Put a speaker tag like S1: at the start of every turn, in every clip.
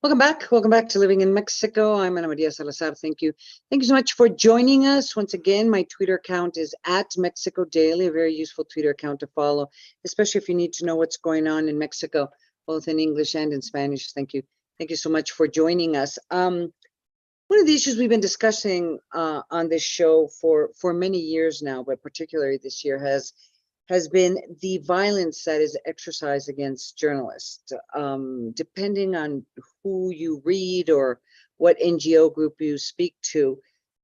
S1: Welcome back. Welcome back to Living in Mexico. I'm Ana Maria Salazar. Thank you. Thank you so much for joining us. Once again, my Twitter account is @Mexico Daily, a very useful Twitter account to follow, especially if you need to know what's going on in Mexico, both in English and in Spanish. Thank you. Thank you so much for joining us. One of the issues we've been discussing on this show for many years now, but particularly this year, has been the violence that is exercised against journalists. Depending on who you read or what NGO group you speak to,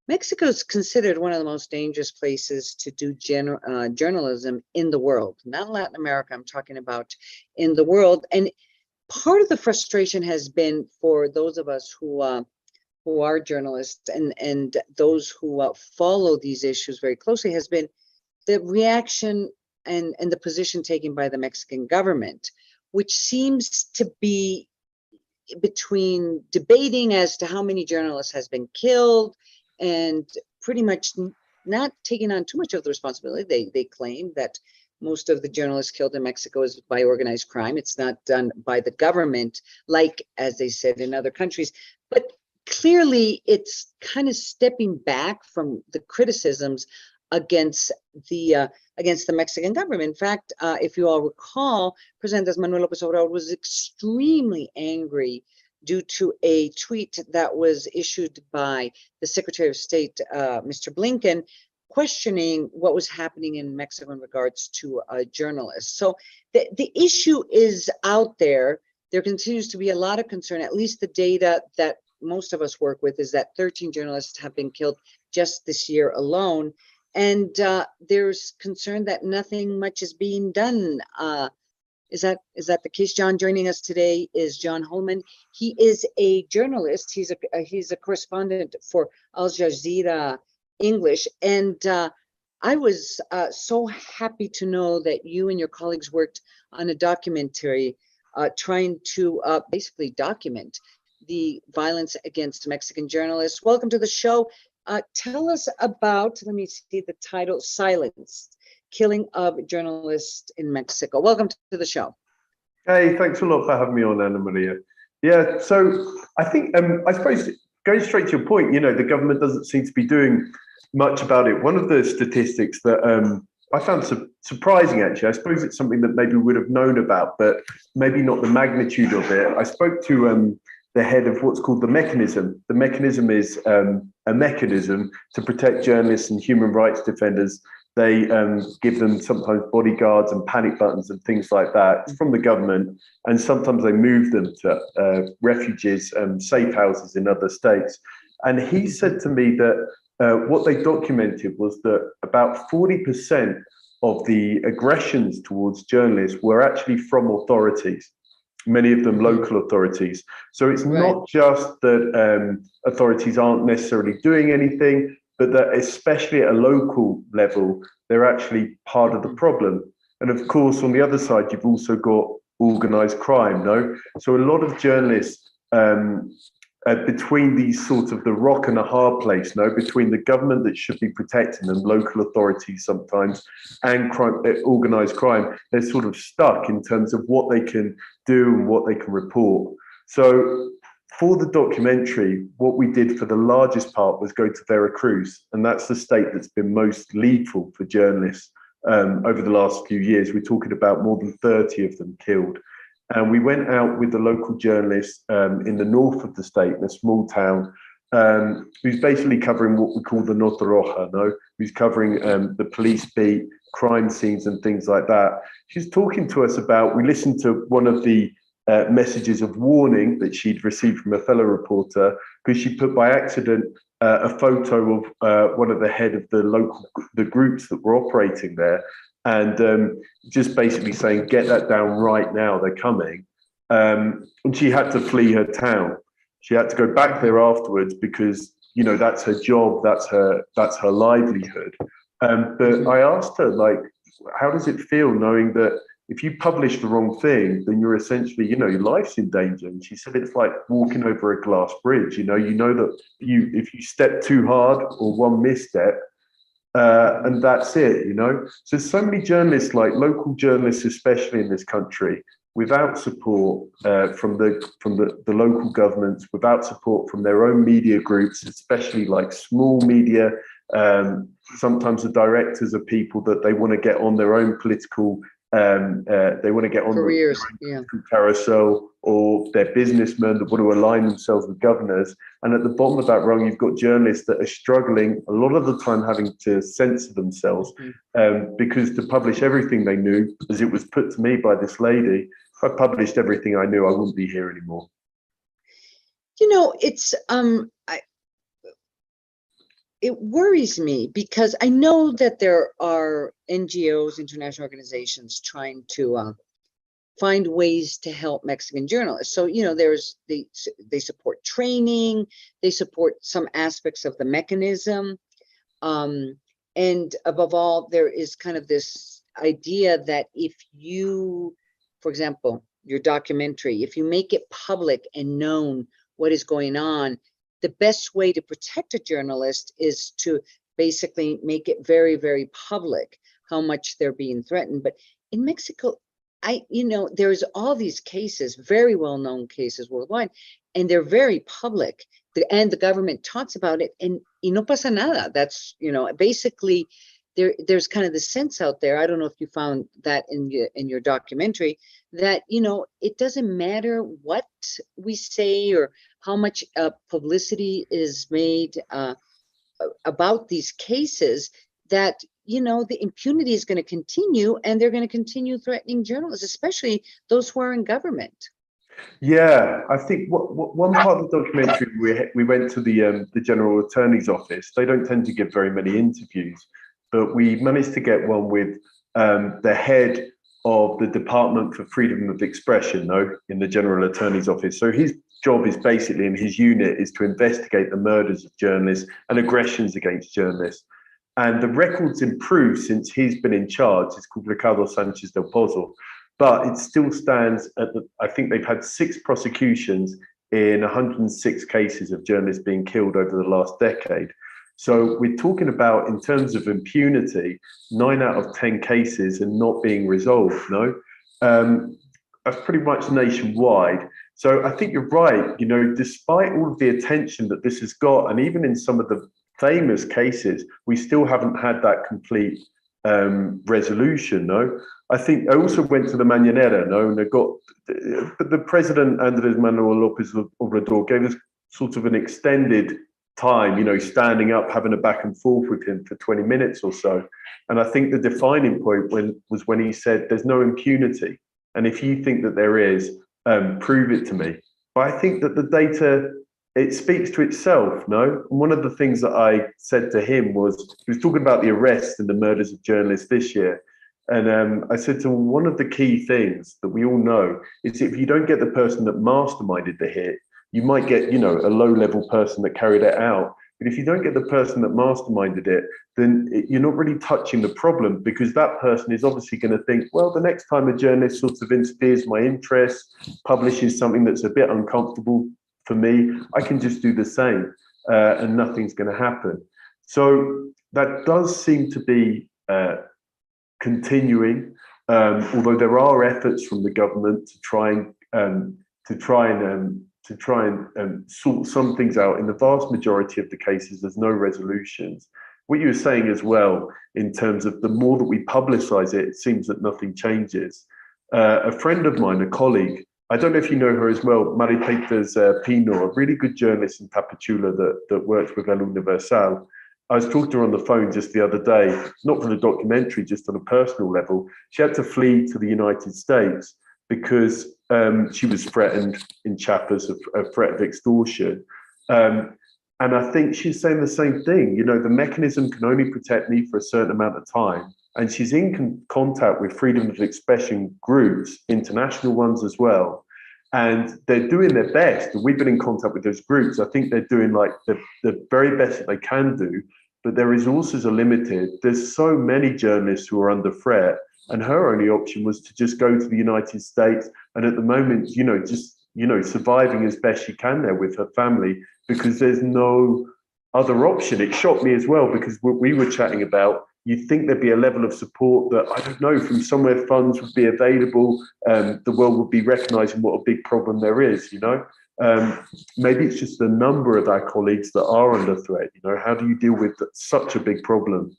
S1: Mexico is considered one of the most dangerous places to do journalism in the world. Not Latin America, I'm talking about in the world. And part of the frustration has been for those of us who are journalists and those who follow these issues very closely has been the reaction and the position taken by the Mexican government, which seems to be between debating as to how many journalists has been killed and pretty much not taking on too much of the responsibility. They claim that most of the journalists killed in Mexico is by organized crime. It's not done by the government, like, as they said, in other countries. But clearly, it's kind of stepping back from the criticisms against the Mexican government. In fact, if you all recall, President Manuel Lopez Obrador was extremely angry due to a tweet that was issued by the Secretary of State, Mr. Blinken, questioning what was happening in Mexico in regards to journalists. So the issue is out there. There continues to be a lot of concern. At least the data that most of us work with is that 13 journalists have been killed just this year alone. And there's concern that nothing much is being done. Is that the case? John, joining us today is John Holman. He is a journalist. He's a correspondent for Al Jazeera English. And I was so happy to know that you and your colleagues worked on a documentary trying to basically document the violence against Mexican journalists. Welcome to the show. Tell us about, let me see the title, Silence, Killing of Journalists in Mexico. Welcome to the show.
S2: Hey, thanks a lot for having me on, Ana Maria. Yeah, so I think, I suppose, going straight to your point, the government doesn't seem to be doing much about it. One of the statistics that I found surprising, actually, I suppose it's something that maybe we would have known about, but maybe not the magnitude of it. I spoke to the head of what's called the mechanism. The mechanism is a mechanism to protect journalists and human rights defenders. They give them sometimes bodyguards and panic buttons and things like that from the government. And sometimes they move them to refuges and safe houses in other states. And he said to me that what they documented was that about 40% of the aggressions towards journalists were actually from authorities, many of them local authorities. So it's not just that authorities aren't necessarily doing anything, but that especially at a local level, they're actually part of the problem. And of course, on the other side, you've also got organized crime, no? So a lot of journalists between these sorts of the rock and a hard place, no, between the government that should be protecting them, local authorities sometimes, and crime, organized crime, they're sort of stuck in terms of what they can do and what they can report. So for the documentary, what we did for the largest part was go to Veracruz, and that's the state that's been most lethal for journalists over the last few years. We're talking about more than 30 of them killed. And we went out with the local journalist in the north of the state, in a small town, who's basically covering what we call the Nota Roja, no? Who's covering the police beat, crime scenes and things like that. She's talking to us about, we listened to one of the messages of warning that she'd received from a fellow reporter, because she put by accident a photo of one of the head of the groups that were operating there, and just basically saying, get that down right now, they're coming. And she had to flee her town. She had to go back there afterwards because, that's her job, that's her livelihood. But I asked her, like, how does it feel knowing that if you publish the wrong thing, then you're essentially, your life's in danger? And she said, it's like walking over a glass bridge. You know that if you step too hard or one misstep, and that's it, So many journalists, like local journalists, especially in this country, without support from the local governments, without support from their own media groups, especially like small media. Sometimes the directors are people that they want to get on their own political, they want to get on
S1: careers,
S2: their own political carousel, or they're businessmen that want to align themselves with governors. And at the bottom of that rung, you've got journalists that are struggling a lot of the time, having to censor themselves, because to publish everything they knew, as it was put to me by this lady, if I published everything I knew, I wouldn't be here anymore.
S1: You know, it worries me because I know that there are NGOs, international organizations, trying to find ways to help Mexican journalists. So, you know, they support training, they support some aspects of the mechanism. And above all, there is kind of this idea that if you, for example, your documentary, if you make it public and known what is going on, the best way to protect a journalist is to basically make it very, very public how much they're being threatened. But in Mexico, there's all these cases, very well-known cases worldwide, and they're very public. And the government talks about it, and no pasa nada. That's, basically, there's kind of the sense out there. I don't know if you found that in your documentary, that, it doesn't matter what we say or how much publicity is made about these cases, that, the impunity is going to continue, and they're going to continue threatening journalists, especially those who are in government.
S2: Yeah, I think one part of the documentary, we went to the General Attorney's office. They don't tend to give very many interviews, but we managed to get one with the head of the Department for Freedom of Expression, in the General Attorney's office. So his job is basically, in his unit, is to investigate the murders of journalists and aggressions against journalists. And the record's improved since he's been in charge. It's called Ricardo Sanchez del Pozo. But it still stands at I think they've had 6 prosecutions in 106 cases of journalists being killed over the last decade. So we're talking about, in terms of impunity, 9 out of 10 cases are not being resolved, That's pretty much nationwide. So I think you're right, despite all of the attention that this has got, and even in some of the famous cases, we still haven't had that complete resolution, I think I also went to the Mañanera, and I got the president, Manuel Lopez Obrador, gave us sort of an extended time, standing up, having a back and forth with him for 20 minutes or so. And I think the defining point was when he said, there's no impunity. And if you think that there is, prove it to me. But I think that the data, it speaks to itself, And one of the things that I said to him was, he was talking about the arrests and the murders of journalists this year. And I said to him, one of the key things that we all know is, if you don't get the person that masterminded the hit, you might get, a low-level person that carried it out. But if you don't get the person that masterminded it, then you're not really touching the problem, because that person is obviously going to think, well, the next time a journalist sort of interferes my interests, publishes something that's a bit uncomfortable for me, I can just do the same, and nothing's going to happen. So that does seem to be continuing, although there are efforts from the government to try and sort some things out. In the vast majority of the cases, there's no resolutions. What you were saying as well, in terms of the more that we publicize it, it seems that nothing changes. A friend of mine, a colleague, I don't know if you know her as well, Maripeitas Pino, a really good journalist in Tapachula that works with El Universal. I was talking to her on the phone just the other day, not for the documentary, just on a personal level. She had to flee to the United States because she was threatened in Chiapas, a threat of extortion. And I think she's saying the same thing. The mechanism can only protect me for a certain amount of time. And she's in contact with freedom of expression groups, international ones as well. And they're doing their best. We've been in contact with those groups. I think they're doing like the very best that they can do, but their resources are limited. There's so many journalists who are under threat, and her only option was to just go to the United States. And at the moment, surviving as best she can there with her family, because there's no other option. It shocked me as well, because what we were chatting about, you'd think there'd be a level of support that, I don't know, from somewhere funds would be available, the world would be recognizing what a big problem there is, you know? Maybe it's just the number of our colleagues that are under threat, you know? How do you deal with such a big problem?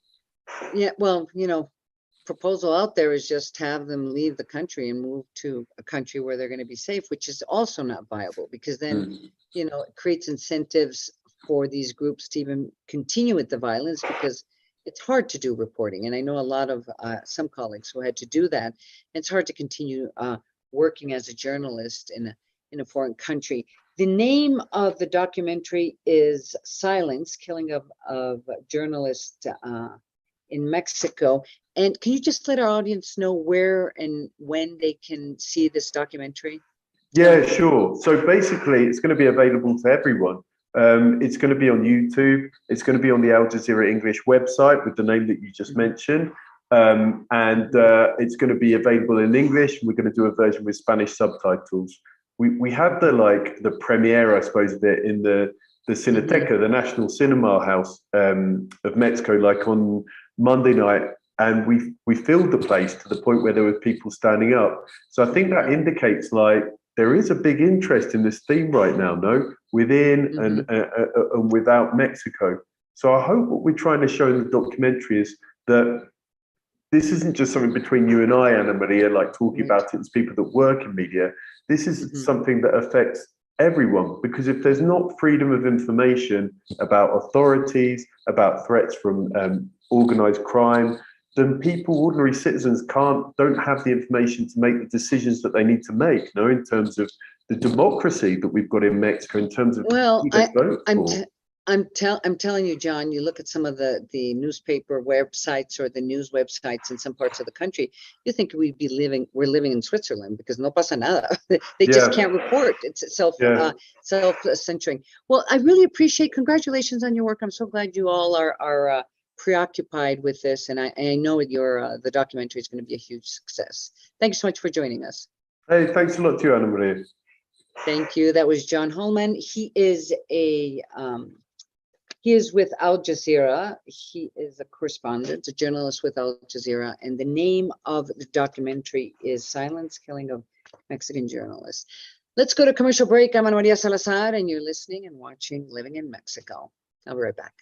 S1: Yeah, well, you know, proposal out there is just have them leave the country and move to a country where they're going to be safe, which is also not viable, because then, you know, it creates incentives for these groups to even continue with the violence, because it's hard to do reporting. And I know a lot of some colleagues who had to do that. It's hard to continue working as a journalist in a foreign country. The name of the documentary is Silence, Killing of Journalists in Mexico. And can you just let our audience know where and when they can see this documentary?
S2: Yeah, sure. So basically, it's going to be available to everyone. It's going to be on YouTube. It's going to be on the Al Jazeera English website with the name that you just mentioned. And it's going to be available in English. We're going to do a version with Spanish subtitles. We had the premiere, I suppose, of it in the Cineteca, the National Cinema House of Mexico, like on Monday night. And we filled the place to the point where there were people standing up. So I think that indicates like there is a big interest in this theme right now, no, within and without Mexico. So I hope what we're trying to show in the documentary is that this isn't just something between you and I, Ana Maria, like talking about it as people that work in media. This is something that affects everyone, because if there's not freedom of information about authorities, about threats from organized crime, then people, ordinary citizens, don't have the information to make the decisions that they need to make, you know, in terms of the democracy that we've got in Mexico, in terms of who they vote for.
S1: I'm telling you, John, you look at some of the newspaper websites or the news websites in some parts of the country, you think we're living in Switzerland, because no pasa nada. They just can't report. It's self-censoring. Well, I really appreciate, congratulations on your work. I'm so glad you all are preoccupied with this, and I know the documentary is going to be a huge success. Thank you so much for joining us.
S2: Hey, thanks a lot to you, Ana Maria.
S1: Thank you. That was John Holman. He is with Al Jazeera. He is a correspondent, a journalist with Al Jazeera, and the name of the documentary is Silence, Killing of Mexican Journalists. Let's go to commercial break. I'm Ana Maria Salazar, and you're listening and watching Living in Mexico. I'll be right back.